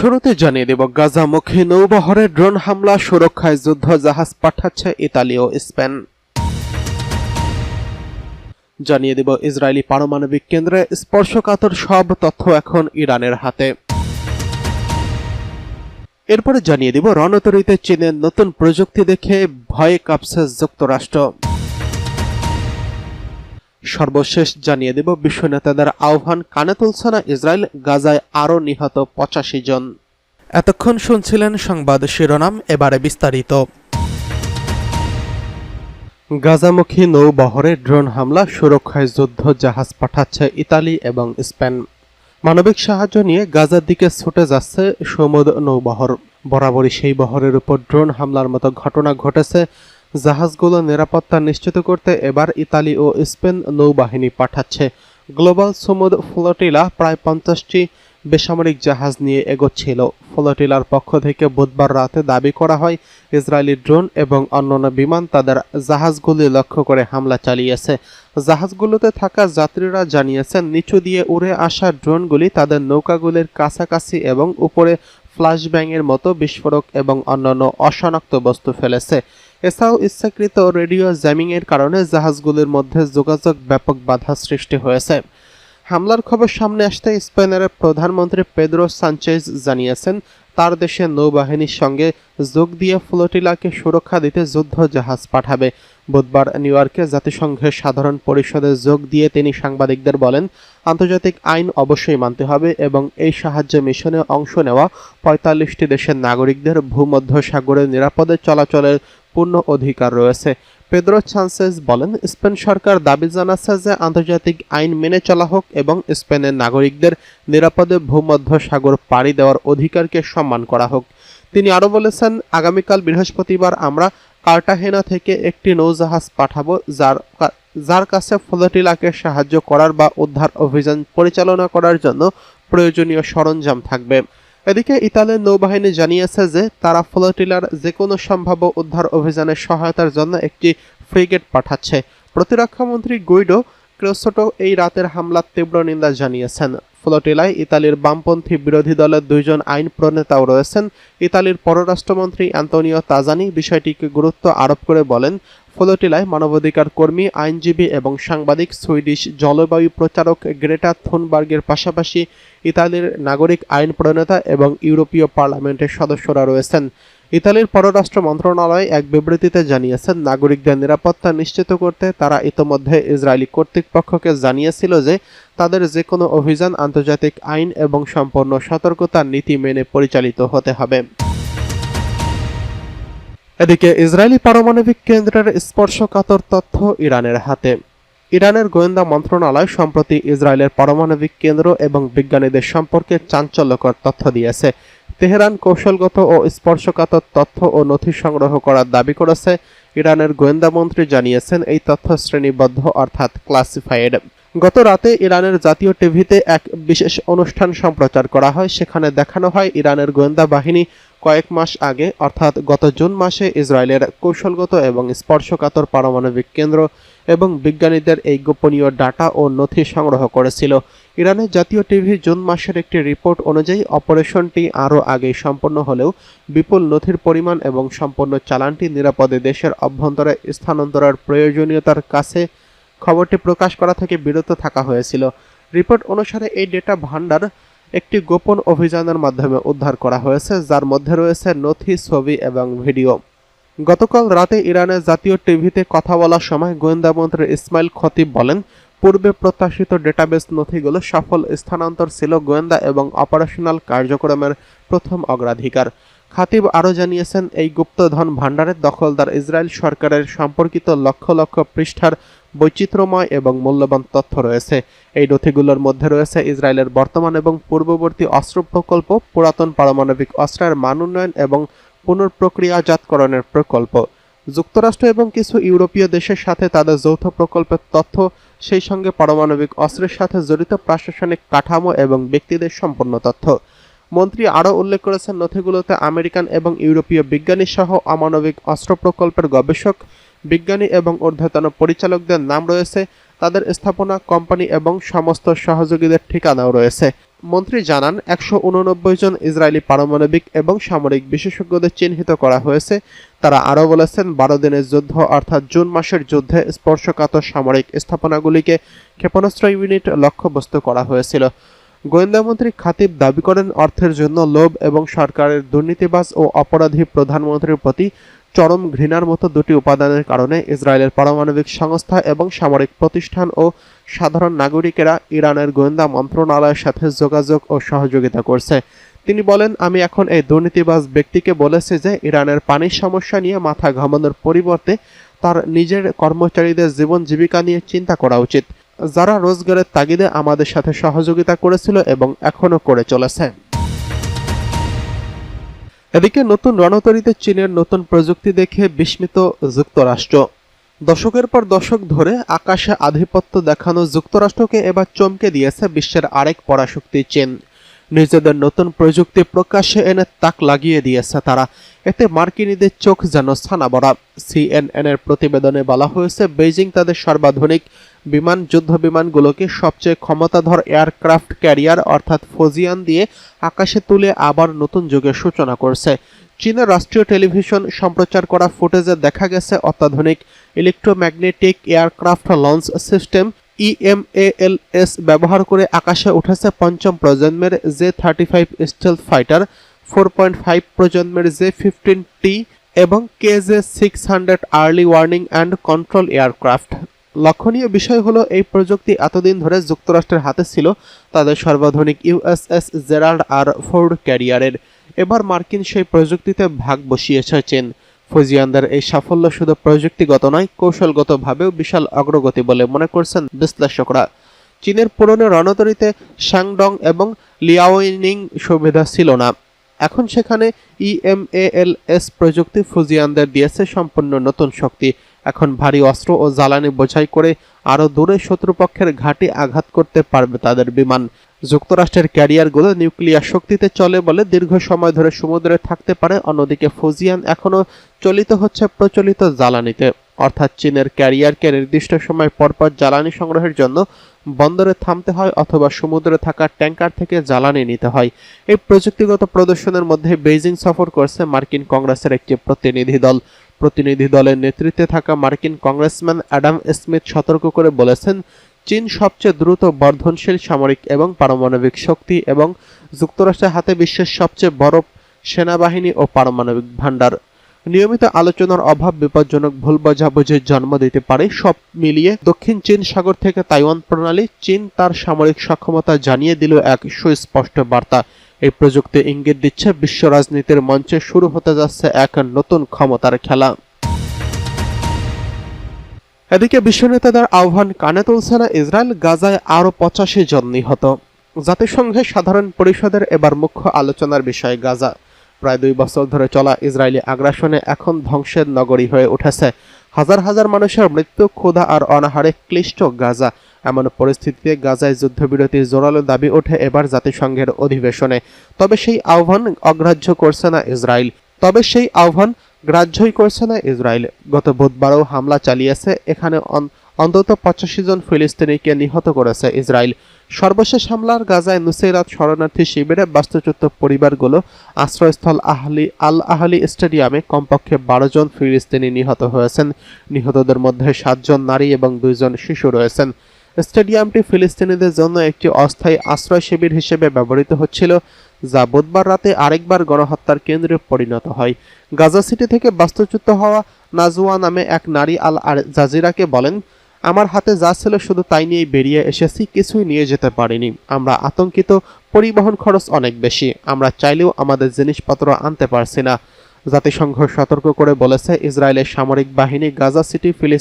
শুরুতে জানিয়ে দেব, গাজামুখী নৌবহরে ড্রোন হামলা, সুরক্ষায় যুদ্ধ জাহাজ পাঠাচ্ছে ইতালি ও স্পেন। জানিয়ে দেব, ইসরায়েলি পারমাণবিক কেন্দ্রে স্পর্শকাতর সব তথ্য এখন ইরানের হাতে। এরপরে জানিয়ে দেব, রণতরীতে চীনের নতুন প্রযুক্তি দেখে ভয়ে কাঁপছে যুক্তরাষ্ট্র। সর্বশেষ জানিয়ে দেব, বিশ্ব নেতাদের আহ্বান কানে তুলছে না ইসরায়েল, গাজায় আরও নিহত 85 জন। এতক্ষণ শুনছিলেন সংবাদ শিরোনাম, এবারে বিস্তারিত। গাজামুখী নৌবহরে ড্রোন হামলা, সুরক্ষায় যুদ্ধ জাহাজ পাঠাচ্ছে ইতালি এবং স্পেন। মানবিক সাহায্য নিয়ে গাজার দিকে ছুটে যাচ্ছে সমুদ্র নৌবহর। বরাবরই সেই বহরের উপর ড্রোন হামলার মতো ঘটনা ঘটেছে। জাহাজগুলো নিরাপত্তা নিশ্চিত করতে এবার ইতালি ও স্পেন নৌবাহিনী পাঠাচ্ছে। গ্লোবাল সমুদ্র ফ্লোটিলা প্রায় 50টি বেসামরিক জাহাজ নিয়ে এগোচ্ছিল। ফ্লোটিলার পক্ষ থেকে বুধবার রাতে দাবি করা হয়, ইসরায়েলি ড্রোন এবং অন্যান্য বিমান তাদের জাহাজগুলি লক্ষ্য করে হামলা চালিয়েছে। জাহাজগুলোতে থাকা যাত্রীরা জানিয়েছেন, নিচু দিয়ে উড়ে আসা ড্রোনগুলি তাদের নৌকাগুলির কাছাকাছি এবং উপরে ফ্ল্যাশব্যাংয়ের মতো বিস্ফোরক এবং অন্যান্য অশনাক্ত বস্তু ফেলেছে। এছাড়াও ইচ্ছাকৃত রেডিও জ্যামিংয়ের কারণে জাহাজগুলির মধ্যে যোগাযোগ ব্যাপক বাধা সৃষ্টি হয়েছে। হামলার খবর সামনে আসতে স্পেনের প্রধানমন্ত্রী পেদ্রো সানচেজ জানিয়েছেন, তার দেশে নৌবাহিনীর সঙ্গে যোগ দিয়ে ফ্লোটিলাকে সুরক্ষা দিতে যুদ্ধ জাহাজ পাঠাবে। বুধবার নিউ ইয়র্কে জাতিসংঘের সাধারণ পরিষদে যোগ দিয়ে তিনি সাংবাদিকদের বলেন, আন্তর্জাতিক আইন অবশ্যই মানতে হবে এবং এই সাহায্য মিশনে অংশ নেওয়া 45টি দেশের নাগরিকদের ভূমধ্যসাগরে নিরাপদে চলাচলের পূর্ণ অধিকার রয়েছে। পেদ্রো সানচেজ বলেন, স্পেন সরকার দাবি জানাচ্ছে যে আন্তর্জাতিক আইন মেনে চলা হোক এবং স্পেনের নাগরিকদের নিরাপদে ভূমধ্যসাগর পাড়ি দেওয়ার অধিকারকে সম্মান করা হোক। তিনি আরও বলেছেন, আগামীকাল বৃহস্পতিবার আমরা কার্টাহেনা থেকে একটি নৌজাহাজ পাঠাবো যার কাছে ফ্লোটিলাকে সাহায্য করার বা উদ্ধার অভিযান পরিচালনা করার জন্য প্রয়োজনীয় সরঞ্জাম থাকবে। এদিকে ইতালির নৌবাহিনী জানিয়েছে যে তারা ফ্লোটিলার যে কোনো সম্ভাব্য উদ্ধার অভিযানের সহায়তার জন্য একটি ফ্রিগেট পাঠাচ্ছে। প্রতিরক্ষামন্ত্রী গুইডো ক্রেসোটো এই রাতের হামলার তীব্র নিন্দা জানিয়েছেন। ফ্লোটিলায় ইতালির বামপন্থী বিরোধী দলের 2 জন আইন প্রণেতাও রয়েছেন। ইতালির পররাষ্ট্রমন্ত্রী অ্যান্তোনিও তাজানি বিষয়টিকে গুরুত্ব আরোপ করে বলেন, ফ্লোটিলায় মানবাধিকার কর্মী, আইনজীবী এবং সাংবাদিক, সুইডিশ জলবায়ু প্রচারক গ্রেটা থুনবার্গের পাশাপাশি ইতালির নাগরিক আইন প্রণেতা এবং ইউরোপীয় পার্লামেন্টের সদস্যরা রয়েছেন। ইতালির পররাষ্ট্র মন্ত্রণালয় এক বিবৃতিতে জানিয়েছেন, নাগরিকদের নিরাপত্তা নিশ্চিত করতে তারা ইতোমধ্যে ইসরায়েলি কর্তৃপক্ষকে জানিয়েছিল যে তাদের যে কোনো অভিযান আন্তর্জাতিক আইন এবং সম্পূর্ণ সতর্কতার নীতি মেনে পরিচালিত হতে হবে। এদিকে ইসরায়েলি পারমাণবিক কেন্দ্রের স্পর্শকাতর তথ্য ইরানের হাতে। ইরানের গোয়েন্দা মন্ত্রণালয় সম্প্রতি ইসরায়েলের পারমাণবিক কেন্দ্র এবং বিজ্ঞানীদের সম্পর্কে চাঞ্চল্যকর তথ্য দিয়েছে। তেহরান কৌশলগত ও স্পর্শকাতর তথ্য ও নথি সংগ্রহ করার দাবি করেছে। ইরানের গোয়েন্দা মন্ত্রী জানিয়েছেন, এই তথ্য শ্রেণীবদ্ধ অর্থাৎ ক্লাসিফাইড। গত রাতে ইরানের জাতীয় টিভিতে এক বিশেষ অনুষ্ঠান সম্প্রচার করা হয়। সেখানে দেখানো হয়, ইরানের গোয়েন্দা বাহিনী কয়েক মাস আগে অর্থাৎ গত জুন মাসে ইসরায়েলের কৌশলগত এবং স্পর্শকাতর পারমাণবিক কেন্দ্র এবং বিজ্ঞানীদের এই গোপনীয় ডাটা ও নথি সংগ্রহ করেছিল। ইরানের জাতীয় টিভি জুন মাসের একটি রিপোর্ট অনুযায়ী অপারেশনটি আরও আগেই সম্পন্ন হলেও বিপুল নথির পরিমাণ এবং সম্পন্ন চালানটি নিরাপদে দেশের অভ্যন্তরে স্থানান্তরের প্রয়োজনীয়তার কাছে খবরটি প্রকাশ করা থেকে বিরত থাকা হয়েছিল। রিপোর্ট অনুসারে এই ডেটা ভান্ডার একটি গোপন অভিযানের মাধ্যমে উদ্ধার করা হয়েছে, যার মধ্যে রয়েছে নথি, ছবি এবং ভিডিও। গতকাল রাতে ইরানের জাতীয় টিভিতে কথা বলার সময় গোয়েন্দা মন্ত্রী ইসমাইল খতিব বলেন, পূর্বে প্রত্যাশিত ডেটাবেস নথিগুলো সফল স্থানান্তর ছিল গোয়েন্দা এবং অপারেশনাল কার্যক্রমের প্রথম অগ্রাধিকার। খতিব আরও জানিয়েছেন, এই গুপ্তধন ভাণ্ডারের দখলদার ইসরায়েল সরকারের সম্পর্কিত লক্ষ লক্ষ পৃষ্ঠার বৈচিত্র্যময় এবং মূল্যবান তথ্য রয়েছে। এই নথিগুলোর মধ্যে রয়েছে ইসরায়েলের বর্তমান এবং পূর্ববর্তী অস্ত্র প্রকল্প, পুরাতন পারমাণবিক অস্ত্রের মান উন্নয়ন এবং পুনঃপ্রক্রিয়াজাতকরণের প্রকল্প, যুক্তরাষ্ট্র এবং কিছু ইউরোপীয় দেশের সাথে তাদের যৌথ প্রকল্পের তথ্য, সেই সঙ্গে পারমাণবিক অস্ত্রের সাথে জড়িত প্রশাসনিক কাঠামো এবং ব্যক্তিদের সম্পূর্ণ তথ্য। মন্ত্রী আরও উল্লেখ করেছেন, নথিগুলোতে আমেরিকান এবং ইউরোপীয় বিজ্ঞানী সহ অমাণবিক অস্ত্র প্রকল্পের গবেষক, বিজ্ঞানী এবং ঊর্ধ্বতন পরিচালকদের নাম রয়েছে। তাদের স্থাপনা, কোম্পানি এবং সমস্ত সহযোগীদের ঠিকানাও রয়েছে। মন্ত্রী জানান ১৮৯ জন ইসরায়েলি পারমাণবিক এবং সামরিক বিশেষজ্ঞদের চিহ্নিত করা হয়েছে। তারা আরও বলেছেন ১২ দিনের যুদ্ধ অর্থাৎ জুন মাসের যুদ্ধে স্পর্শকাতর সামরিক স্থাপনাগুলিকে ক্ষেপণাস্ত্র ইউনিট লক্ষ্যবস্তু করা হয়েছিল। গোয়েন্দামন্ত্রী খাতিব দাবি করেন অর্থের জন্য লোভ এবং সরকারের দুর্নীতিবাজ ও অপরাধী প্রধানমন্ত্রীর প্রতি চরম ঘৃণার মতো দুটি উপাদানের কারণে ইসরায়েলের পারমাণবিক সংস্থা এবং সামরিক প্রতিষ্ঠান ও সাধারণ নাগরিকেরা ইরানের গোয়েন্দা মন্ত্রণালয়ের সাথে যোগাযোগ ও সহযোগিতা করছে। তিনি বলেন, আমি এখন এই দুর্নীতিবাজ ব্যক্তিকে বলেছি যে ইরানের পানির সমস্যা নিয়ে মাথা ঘামানোর পরিবর্তে তার নিজের কর্মচারীদের জীবন জীবিকা নিয়ে চিন্তা করা উচিত, যারা রোজগারের তাগিদে আমাদের সাথে সহযোগিতা করেছিল এবং এখনও করে চলেছে। এদিকে নতুন রণতরীতে চীনের নতুন প্রযুক্তি দেখে বিস্মিত যুক্তরাষ্ট্র। দশকের পর দশক ধরে আকাশে আধিপত্য দেখানো যুক্তরাষ্ট্রকে এবার চমকে দিয়েছে বিশ্বের আরেক পরাশক্তি চীন। নিজেদের নতুন প্রযুক্তি প্রকাশ্যে এনে তাক লাগিয়ে দিয়েছে তারা। এতে মার্কিনীদের চোখ যেন ছানা বড়া। CNN এর প্রতিবেদনে বলা হয়েছে, বেইজিং তাদের সর্বাধুনিক যুদ্ধ বিমানগুলোকে সবচেয়ে ক্ষমতাধর এয়ারক্রাফট ক্যারিয়ার অর্থাৎ ফোজিয়ান দিয়ে আকাশে তুলে আবার নতুন যুগের সূচনা করছে। চীনের রাষ্ট্রীয় টেলিভিশন সম্প্রচার করা ফুটেজে দেখা গেছে অত্যাধুনিক electromagnetic aircraft launch system EMALS ব্যবহার করে আকাশে উঠেছে পঞ্চম প্রজন্মের J-35 স্টেলথ ফাইটার, 4.5 প্রজন্মের J-15T এবং KJ-600 early warning and control aircraft. লক্ষণীয় বিষয় হলো, এই প্রযুক্তি এতদিন ধরে যুক্তরাষ্ট্রের হাতে ছিল তাদের সর্বাধুনিক USS জেরাল্ড আর ফোর্ড ক্যারিয়ারের। এবার মার্কিন সেই প্রযুক্তিতে ভাগ বসিয়েছে চীন। ফুজিয়ানদের এই সাফল্য শুধু প্রযুক্তিগত নয়, কৌশলগতভাবেও বিশাল অগ্রগতি বলে মনে করছেন বিশ্লেষকরা। চীনের পুরনো রণতরীতে শ্যাংডং এবং লিয়াওনিং সুবিধা ছিল না, এখন সেখানে EMALS প্রযুক্তি ফুজিয়ানদের দিয়েছে সম্পূর্ণ নতুন শক্তি। এখন ভারী অস্ত্র ও জ্বালানি বোঝাই করে আরও দূরে শত্রুপক্ষের ঘাঁটি আঘাত করতে পারবে তাদের বিমান। যুক্তরাষ্ট্রের ক্যারিয়ারগুলো নিউক্লিয়ার শক্তিতে চলে বলে দীর্ঘ সময় ধরে সমুদ্রে থাকতে পারে। অন্যদিকে ফুজিয়ান এখনও চলিত হচ্ছে প্রচলিত জ্বালানিতে, অর্থাৎ চীনের ক্যারিয়ারকে নির্দিষ্ট সময় পরপর জ্বালানি সংগ্রহের জন্য বন্দরে থামতে হয় অথবা সমুদ্রে থাকা ট্যাঙ্কার থেকে জ্বালানি নিতে হয়। এই প্রযুক্তিগত প্রদর্শনের মধ্যে বেইজিং সফর করছে মার্কিন কংগ্রেসের একটি প্রতিনিধি দল। প্রতিনিধি দলের নেতৃত্বে থাকা মার্কিন কংগ্রেসম্যান অ্যাডাম স্মিথ সতর্ক করে বলেছেন, চীন সবচেয়ে দ্রুত বর্ধনশীল সামরিক এবং পারমাণবিক শক্তি এবং যুক্তরাষ্ট্রের হাতে বিশ্বের সবচেয়ে বড় সেনাবাহিনী ও পারমাণবিক ভান্ডার। নিয়মিত আলোচনার অভাব বিপজ্জনক ভুল বোঝাবুঝির জন্ম দিতে পারে। সব মিলিয়ে দক্ষিণ চীন সাগর থেকে তাইওয়ান প্রণালী চীন তার সামরিক সক্ষমতা জানিয়ে দিল এক সুস্পষ্ট বার্তা। এই প্রযুক্তি ইঙ্গিত দিচ্ছে বিশ্ব রাজনীতির মঞ্চে শুরু হতে যাচ্ছে এক নতুন ক্ষমতার খেলা। এদিকে বিশ্ব নেতাদের আহ্বান কানে তুলছে না ইসরায়েল। গাজায় আরও 85 জন নিহত। জাতিসংঘের সাধারণ পরিষদের এবার মুখ্য আলোচনার বিষয় গাজা। প্রায় 2 বছর ধরে চলা ইসরায়েলি আগ্রাসনে এখন ধ্বংসের নগরী হয়ে উঠেছে। হাজার হাজার মানুষের মৃত্যু, ক্ষুধা আর অনাহারে ক্লিষ্ট গাজা। এমন পরিস্থিতিতে গাজায় যুদ্ধবিরতির জোরালো দাবি ওঠে এবার জাতিসংঘের অধিবেশনে। তবে সেই আহ্বান গ্রাহ্যই করছে না ইসরায়েল। গত বুধবারও হামলা চালিয়েছে এখানে। অন্তত 85 জন ফিলিস্তিনিকে নিহত করেছে ইসরায়েল। সর্বশেষ হামলার গাজায় নুসেরাত শরণার্থী শিবিরে বাস্তুচ্যুত পরিবারগুলো আশ্রয়স্থল আল আহলি স্টেডিয়ামে কমপক্ষে 12 জন ফিলিস্তিনি নিহত হয়েছেন। নিহতদের মধ্যে 7 জন নারী এবং 2 জন শিশু রয়েছেন। স্টেডিয়ামটি ফিলিস্তিনিদের জন্য একটি অস্থায়ী আশ্রয় শিবির হিসেবে ব্যবহৃত হচ্ছিল, যা বুধবার রাতে আরেকবার গণহত্যার কেন্দ্রে পরিণত হয়। গাজা সিটি থেকে বাস্তুচ্যুত হওয়া নাজওয়া নামে এক নারী আল জাজিরাকে বলেন, আমার হাতে যা ছিল শুধু তাই নিয়েই বেরিয়ে এসেছি, কিছুই নিয়ে যেতে পারিনি। আমরা আতঙ্কিত, পরিবহন খরচ অনেক বেশি, আমরা চাইলেও আমাদের জিনিসপত্র আনতে পারছি না। জাতিসংঘ সতর্ক করে বলেছে, ইসরায়েলের সামরিক বাহিনী গাজা সিটি